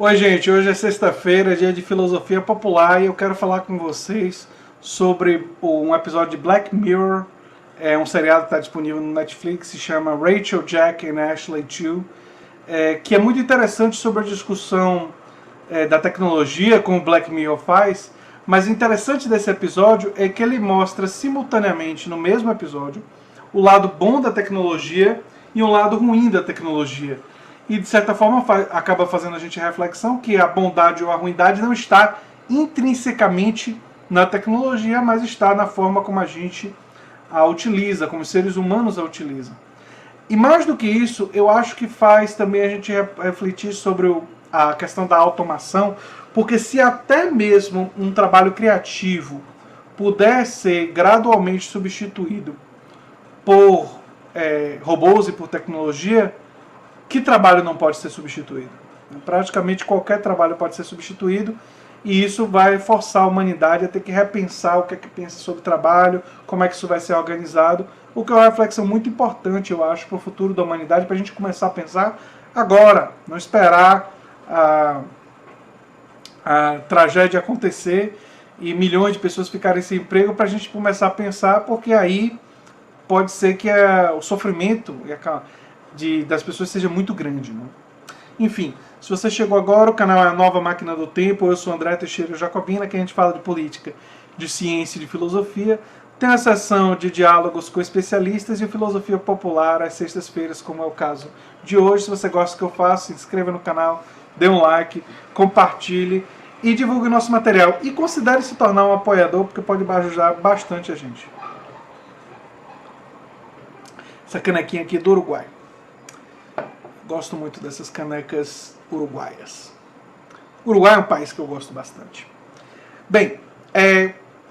Oi, gente, hoje é sexta-feira, dia de filosofia popular, e eu quero falar com vocês sobre um episódio de Black Mirror. É um seriado que está disponível no Netflix, se chama Rachel, Jack and Ashley 2, que é muito interessante sobre a discussão da tecnologia, como o Black Mirror faz, mas o interessante desse episódio é que ele mostra simultaneamente, no mesmo episódio, o lado bom da tecnologia e um lado ruim da tecnologia. E de certa forma acaba fazendo a gente reflexão que a bondade ou a ruindade não está intrinsecamente na tecnologia, mas está na forma como a gente a utiliza, como os seres humanos a utilizam. E mais do que isso, eu acho que faz também a gente refletir sobre a questão da automação, porque se até mesmo um trabalho criativo puder ser gradualmente substituído por robôs e por tecnologia, que trabalho não pode ser substituído? Praticamente qualquer trabalho pode ser substituído, e isso vai forçar a humanidade a ter que repensar o que é que pensa sobre trabalho, como é que isso vai ser organizado, o que é uma reflexão muito importante, eu acho, para o futuro da humanidade, para a gente começar a pensar agora, não esperar a tragédia acontecer e milhões de pessoas ficarem sem emprego para a gente começar a pensar, porque aí pode ser que o sofrimento das pessoas seja muito grande. Né? Enfim, se você chegou agora, o canal é a Nova Máquina do Tempo, eu sou André Teixeira Jacobina, que a gente fala de política, de ciência e de filosofia. Tem a sessão de diálogos com especialistas e filosofia popular às sextas-feiras, como é o caso de hoje. Se você gosta do que eu faço, se inscreva no canal, dê um like, compartilhe e divulgue o nosso material. E considere se tornar um apoiador, porque pode ajudar bastante a gente. Essa canequinha aqui é do Uruguai. Gosto muito dessas canecas uruguaias. O Uruguai é um país que eu gosto bastante. Bem,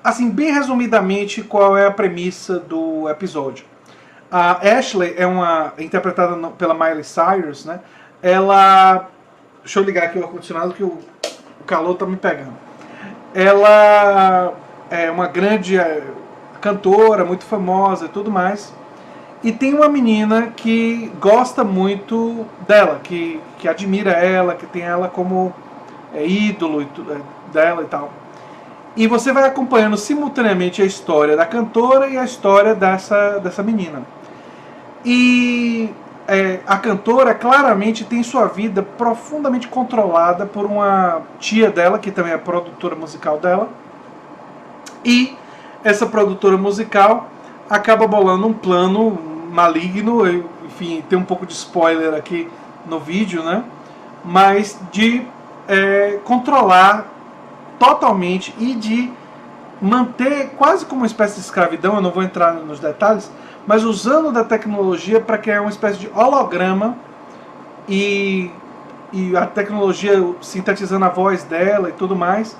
assim, bem resumidamente, qual é a premissa do episódio? A Ashley é interpretada pela Miley Cyrus, né? Ela... Deixa eu ligar aqui o ar-condicionado que o calor tá me pegando. Ela é uma grande cantora, muito famosa e tudo mais. E tem uma menina que gosta muito dela, que admira ela, que tem ela como ídolo dela e tal. E você vai acompanhando simultaneamente a história da cantora e a história dessa menina. E a cantora claramente tem sua vida profundamente controlada por uma tia dela, que também é a produtora musical dela. E essa produtora musical acaba bolando um plano maligno, enfim, tem um pouco de spoiler aqui no vídeo, né? Mas de controlar totalmente e de manter quase como uma espécie de escravidão, eu não vou entrar nos detalhes, mas usando da tecnologia para criar uma espécie de holograma e a tecnologia sintetizando a voz dela e tudo mais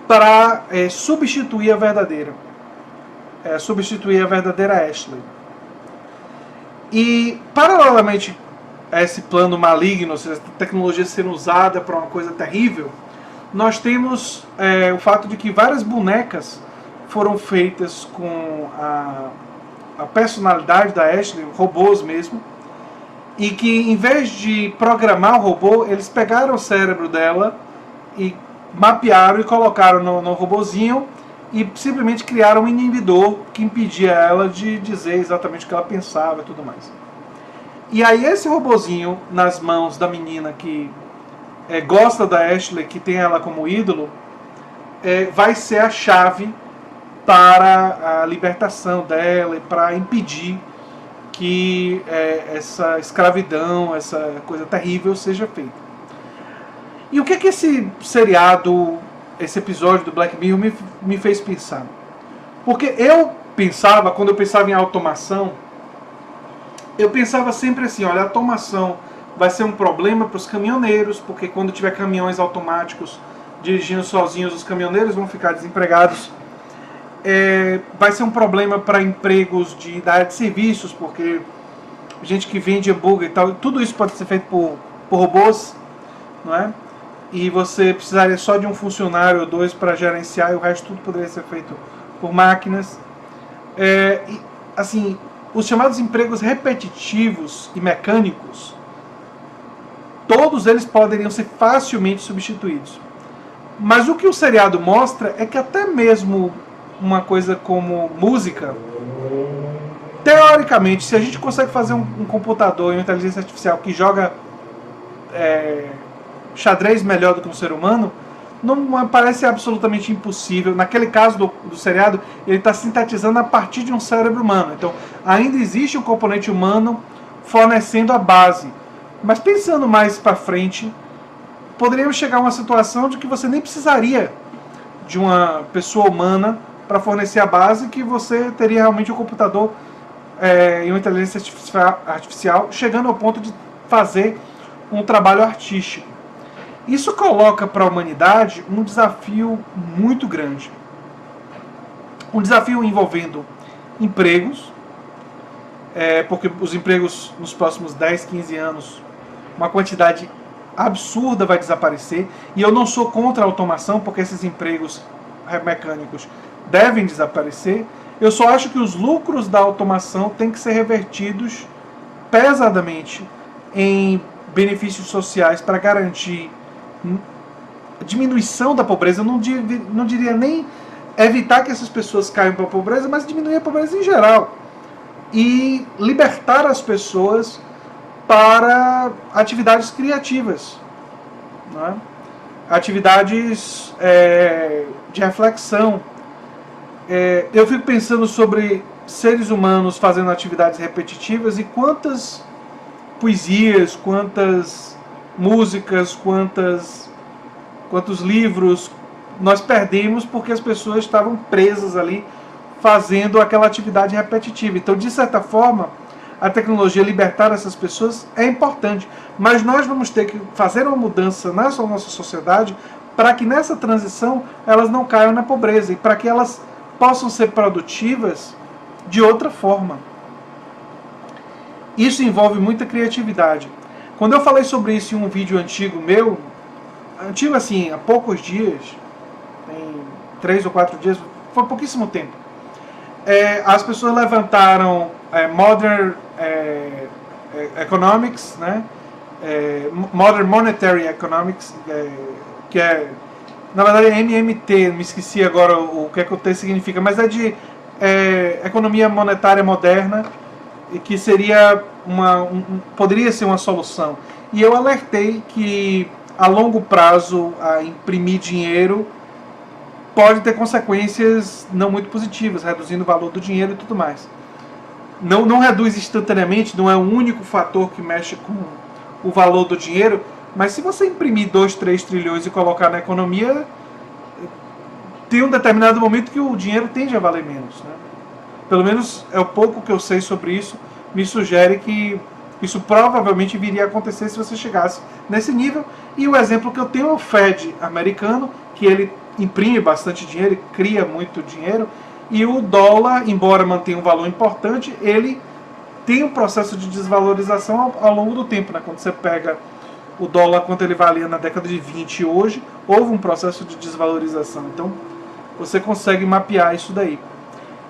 para substituir a verdadeira Ashley. E paralelamente a esse plano maligno, ou seja, a tecnologia sendo usada para uma coisa terrível, nós temos o fato de que várias bonecas foram feitas com a personalidade da Ashley, robôs mesmo, e que em vez de programar o robô, eles pegaram o cérebro dela e mapearam e colocaram no robozinho e simplesmente criaram um inibidor que impedia ela de dizer exatamente o que ela pensava e tudo mais. E aí esse robozinho nas mãos da menina que gosta da Ashley, que tem ela como ídolo, vai ser a chave para a libertação dela e para impedir que essa escravidão, essa coisa terrível seja feita. E o que esse seriado, esse episódio do Black Mirror me fez pensar? Porque quando eu pensava em automação, eu pensava sempre assim, olha, a automação vai ser um problema para os caminhoneiros, porque quando tiver caminhões automáticos dirigindo sozinhos, os caminhoneiros vão ficar desempregados. Vai ser um problema para empregos da área de serviços, porque gente que vende hambúrguer e tal, tudo isso pode ser feito por robôs, não é? E você precisaria só de um funcionário ou dois para gerenciar, e o resto tudo poderia ser feito por máquinas. Assim, os chamados empregos repetitivos e mecânicos todos eles poderiam ser facilmente substituídos. Mas o que o seriado mostra é que até mesmo uma coisa como música, teoricamente, se a gente consegue fazer um computador e uma inteligência artificial que joga xadrez melhor do que um ser humano, não parece absolutamente impossível. Naquele caso do seriado, ele está sintetizando a partir de um cérebro humano. Então, ainda existe um componente humano fornecendo a base. Mas pensando mais para frente, poderíamos chegar a uma situação de que você nem precisaria de uma pessoa humana para fornecer a base, que você teria realmente um computador e uma inteligência artificial chegando ao ponto de fazer um trabalho artístico. Isso coloca para a humanidade um desafio muito grande. Um desafio envolvendo empregos, porque os empregos nos próximos 10, 15 anos, uma quantidade absurda vai desaparecer. E eu não sou contra a automação, porque esses empregos mecânicos devem desaparecer. Eu só acho que os lucros da automação têm que ser revertidos pesadamente em benefícios sociais para garantir diminuição da pobreza. Eu não diria nem evitar que essas pessoas caiam para a pobreza, mas diminuir a pobreza em geral e libertar as pessoas para atividades criativas, né? Atividades de reflexão. Eu fico pensando sobre seres humanos fazendo atividades repetitivas e quantas poesias, quantas músicas, quantos livros nós perdemos porque as pessoas estavam presas ali fazendo aquela atividade repetitiva. Então, de certa forma, a tecnologia libertar essas pessoas é importante, mas nós vamos ter que fazer uma mudança na nossa sociedade para que nessa transição elas não caiam na pobreza e para que elas possam ser produtivas de outra forma. Isso envolve muita criatividade. Quando eu falei sobre isso em um vídeo antigo meu, antigo assim, há poucos dias, em 3 ou 4 dias, foi pouquíssimo tempo, as pessoas levantaram Modern Economics, né? Modern Monetary Economics, que na verdade é MMT, me esqueci agora o que é que o T significa, mas é de economia monetária moderna, e que seria poderia ser uma solução. E eu alertei que a longo prazo imprimir dinheiro pode ter consequências não muito positivas, reduzindo o valor do dinheiro e tudo mais. Não reduz instantaneamente, não é o único fator que mexe com o valor do dinheiro, mas se você imprimir 2, 3 trilhões e colocar na economia, tem um determinado momento que o dinheiro tende a valer menos, né? Pelo menos é o pouco que eu sei sobre isso, me sugere que isso provavelmente viria a acontecer se você chegasse nesse nível. E o exemplo que eu tenho é o Fed americano, que ele imprime bastante dinheiro, cria muito dinheiro, e o dólar, embora mantenha um valor importante, ele tem um processo de desvalorização ao longo do tempo, né? Quando você pega o dólar quanto ele valia na década de 20 e hoje, houve um processo de desvalorização. Então, você consegue mapear isso daí.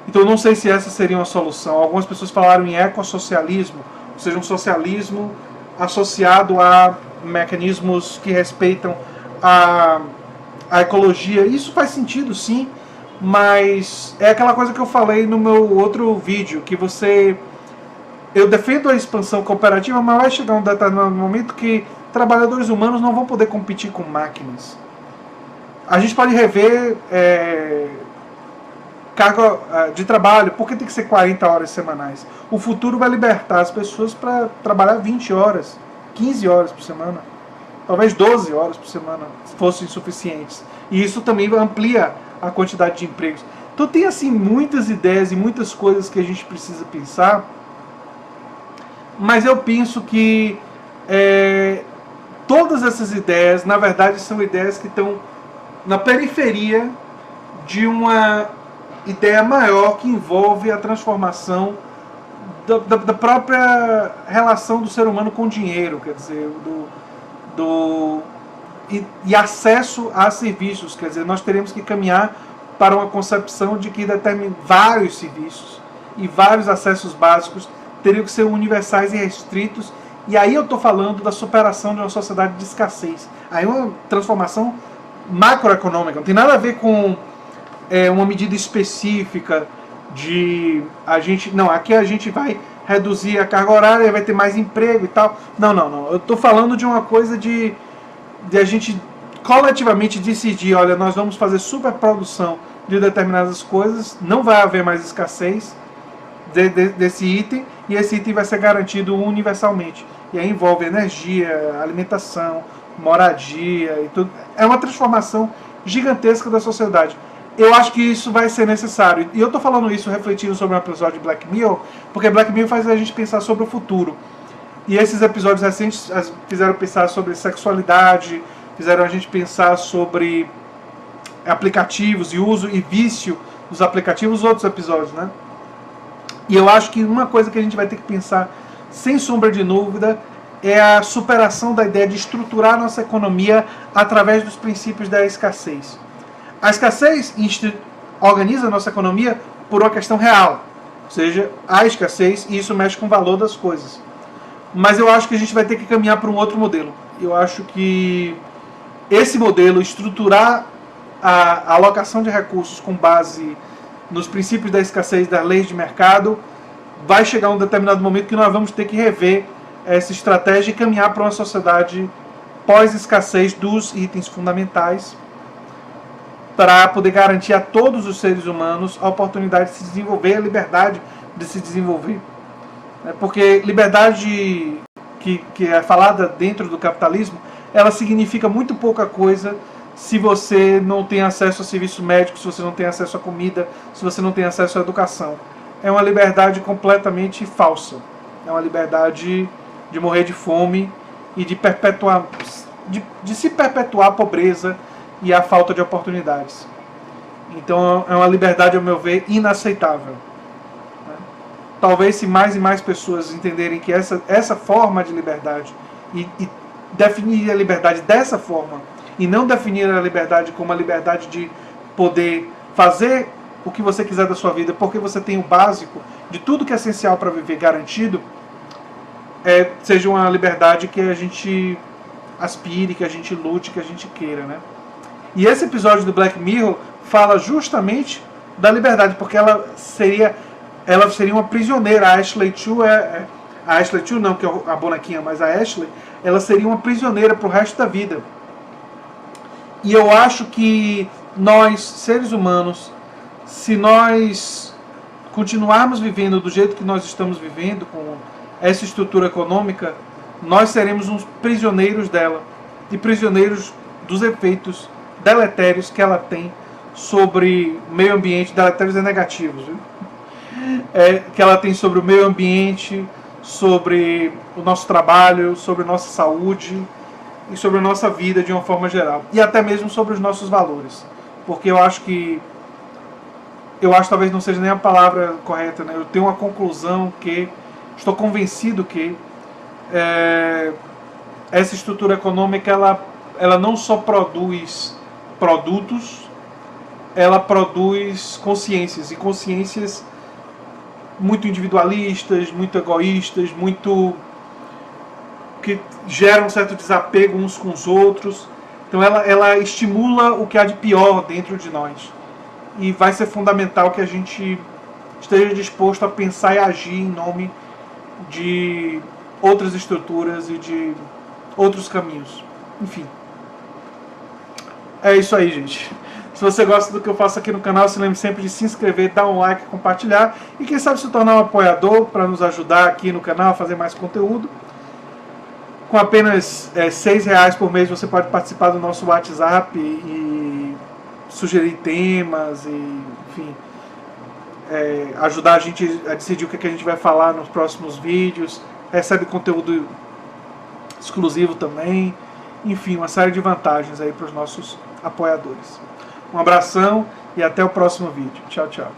Então, eu não sei se essa seria uma solução. Algumas pessoas falaram em ecossocialismo, ou seja, um socialismo associado a mecanismos que respeitam a ecologia. Isso faz sentido, sim, mas é aquela coisa que eu falei no meu outro vídeo, que eu defendo a expansão cooperativa, mas vai chegar um determinado momento que trabalhadores humanos não vão poder competir com máquinas. A gente pode rever carga de trabalho, por que tem que ser 40 horas semanais? O futuro vai libertar as pessoas para trabalhar 20 horas, 15 horas por semana, talvez 12 horas por semana, se fossem suficientes. E isso também amplia a quantidade de empregos. Então tem assim muitas ideias e muitas coisas que a gente precisa pensar, mas eu penso que todas essas ideias, na verdade, são ideias que estão na periferia de uma ideia maior que envolve a transformação da própria relação do ser humano com o dinheiro, quer dizer, e acesso a serviços, quer dizer, nós teremos que caminhar para uma concepção de que vários serviços e vários acessos básicos teriam que ser universais e restritos E aí eu estou falando da superação de uma sociedade de escassez. Aí uma transformação macroeconômica, não tem nada a ver com uma medida específica de a gente... Não, aqui a gente vai reduzir a carga horária, vai ter mais emprego e tal. Não. Eu estou falando de uma coisa de a gente coletivamente decidir, olha, nós vamos fazer superprodução de determinadas coisas, não vai haver mais escassez desse item, e esse item vai ser garantido universalmente. E aí envolve energia, alimentação, moradia e tudo. É uma transformação gigantesca da sociedade. Eu acho que isso vai ser necessário. E eu estou falando isso refletindo sobre um episódio de Black Mirror, porque Black Mirror faz a gente pensar sobre o futuro. E esses episódios recentes fizeram pensar sobre sexualidade, fizeram a gente pensar sobre aplicativos e uso e vício dos aplicativos, outros episódios, né? E eu acho que uma coisa que a gente vai ter que pensar, sem sombra de dúvida, é a superação da ideia de estruturar nossa economia através dos princípios da escassez. A escassez organiza a nossa economia por uma questão real, ou seja, há escassez e isso mexe com o valor das coisas. Mas eu acho que a gente vai ter que caminhar para um outro modelo. Eu acho que esse modelo, estruturar a alocação de recursos com base nos princípios da escassez, das leis de mercado, vai chegar um determinado momento que nós vamos ter que rever essa estratégia e caminhar para uma sociedade pós-escassez dos itens fundamentais, para poder garantir a todos os seres humanos a oportunidade de se desenvolver, a liberdade de se desenvolver. Porque liberdade que é falada dentro do capitalismo, ela significa muito pouca coisa se você não tem acesso a serviço médico, se você não tem acesso a comida, se você não tem acesso à educação. É uma liberdade completamente falsa. É uma liberdade de morrer de fome e de perpetuar, de se perpetuar a pobreza e a falta de oportunidades. Então é uma liberdade, ao meu ver, inaceitável. Talvez se mais e mais pessoas entenderem que essa forma de liberdade e definir a liberdade dessa forma e não definir a liberdade como a liberdade de poder fazer o que você quiser da sua vida porque você tem o básico de tudo que é essencial para viver garantido, seja uma liberdade que a gente aspire, que a gente lute, que a gente queira, né? E esse episódio do Black Mirror fala justamente da liberdade, porque ela seria uma prisioneira. A Ashley Chu a Ashley Chu não, que é a bonequinha, mas a Ashley, ela seria uma prisioneira para o resto da vida. E eu acho que nós, seres humanos, se nós continuarmos vivendo do jeito que nós estamos vivendo, com essa estrutura econômica, nós seremos uns prisioneiros dela, e prisioneiros dos efeitos deletérios que ela tem sobre o meio ambiente, deletérios e negativos, viu? Que ela tem sobre o meio ambiente, sobre o nosso trabalho, sobre a nossa saúde e sobre a nossa vida de uma forma geral. E até mesmo sobre os nossos valores. Porque eu acho talvez não seja nem a palavra correta, né? Eu tenho uma conclusão que, estou convencido que essa estrutura econômica, ela não só produz produtos, ela produz consciências, e consciências muito individualistas, muito egoístas, muito que geram um certo desapego uns com os outros. Então ela estimula o que há de pior dentro de nós. E vai ser fundamental que a gente esteja disposto a pensar e agir em nome de outras estruturas e de outros caminhos. Enfim. É isso aí, gente. Se você gosta do que eu faço aqui no canal, se lembre sempre de se inscrever, dar um like, compartilhar. E quem sabe se tornar um apoiador para nos ajudar aqui no canal a fazer mais conteúdo. Com apenas R$6 por mês você pode participar do nosso WhatsApp e sugerir temas e, enfim, ajudar a gente a decidir o que a gente vai falar nos próximos vídeos. Recebe conteúdo exclusivo também. Enfim, uma série de vantagens aí para os nossos apoiadores. Um abração e até o próximo vídeo. Tchau, tchau.